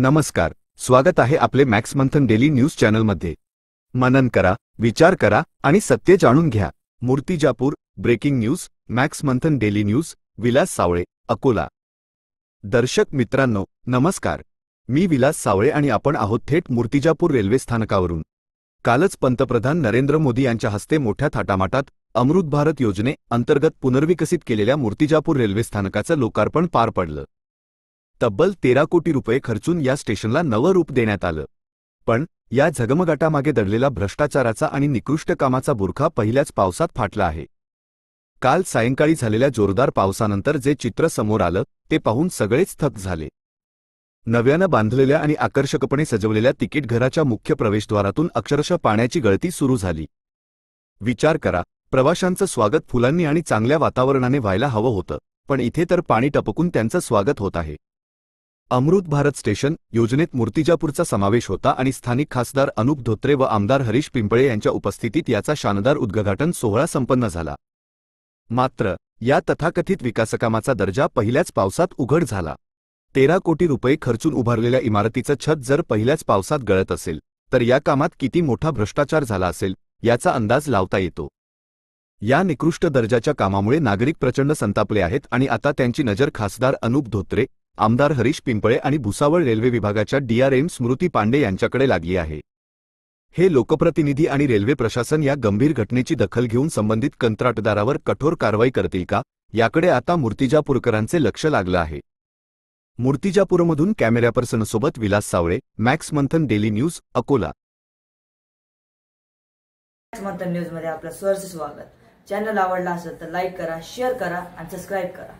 नमस्कार, स्वागत आहे आपले मॅक्स मंथन डेली न्यूज चॅनलमध्ये। मनन करा, विचार करा आणि सत्य जाणून घ्या। मूर्तिजापूर ब्रेकिंग न्यूज, मॅक्स मंथन डेली न्यूज, विलास सावळे, अकोला। दर्शक मित्रांनो, नमस्कार। मी विलास सावळे आणि आपण आहोत थेट मूर्तिजापूर रेल्वे स्थानकावरून। कालच पंतप्रधान नरेंद्र मोदी यांच्या हस्ते मोठ्या थाटामाटात अमृत भारत योजने अंतर्गत पुनर्विकसित केलेल्या मूर्तिजापूर रेल्वे स्थानकाचं लोकार्पण पार पडलं। तब्बल 13 कोटी रुपये खर्चून या स्टेशनला नवं रूप देण्यात आलं। पण या झगमगाटामागे दडलेला भ्रष्टाचाराचा आणि निकृष्ट कामाचा बुरखा पहिल्याच पावसात फाटला आहे। काल सायंकाळी झालेल्या जोरदार पावसानंतर जे चित्र समोर आलं ते पाहून सगळेच थक्क झाले। नव्यानं बांधलेल्या आणि आकर्षकपणे सजवलेल्या तिकीट घराच्या मुख्य प्रवेशद्वारातून अक्षरशः पाण्याची गळती सुरू झाली। विचार करा, प्रवाशांचं स्वागत फुलांनी आणि चांगल्या वातावरणाने व्हायला हवं होतं, पण इथे तर पाणी टपकून त्यांचं स्वागत होत आहे। अमृत भारत स्टेशन योजनेत मूर्तिजापूरचा समावेश होता आणि स्थानिक खासदार अनुप धोत्रे व आमदार हरीश पिंपळे यांच्या उपस्थितीत याचा शानदार उद्घाटन सोहळा संपन्न झाला। मात्र या तथाकथित विकासकामाचा दर्जा पहिल्याच पावसात उघड झाला। 13 कोटी रुपये खर्चून उभारलेल्या इमारतीचं छत जर पहिल्याच पावसात गळत असेल तर या कामात किती मोठा भ्रष्टाचार झाला असेल याचा अंदाज लावता येतो। या निकृष्ट दर्जाच्या कामामुळे नागरिक प्रचंड संतापले आहेत आणि आता त्यांची नजर खासदार अनुप धोत्रे, आमदार हरीश पिंपळे आणि भुसावळ रेल्वे विभागाच्या DRM स्मृती पांडे यांच्याकडे लागली आहे। हे लोकप्रतिनिधी आणि रेल्वे प्रशासन या गंभीर घटनेची दखल घेऊन संबंधित कंत्राटदारावर कठोर कारवाई करतील का, याकडे आता मूर्तिजापूरकरांचे लक्ष लागलं आहे। मूर्तिजापूरमधून कॅमेरा पर्सनसोबत विलास सावळे, मॅक्स मंथन डेली न्यूज, अकोला। मॅक्स मंथन न्यूज मध्ये आपलं सहर्ष स्वागत। चॅनल आवडला असेल तर लाईक करा, शेअर करा आणि सबस्क्राइब करा।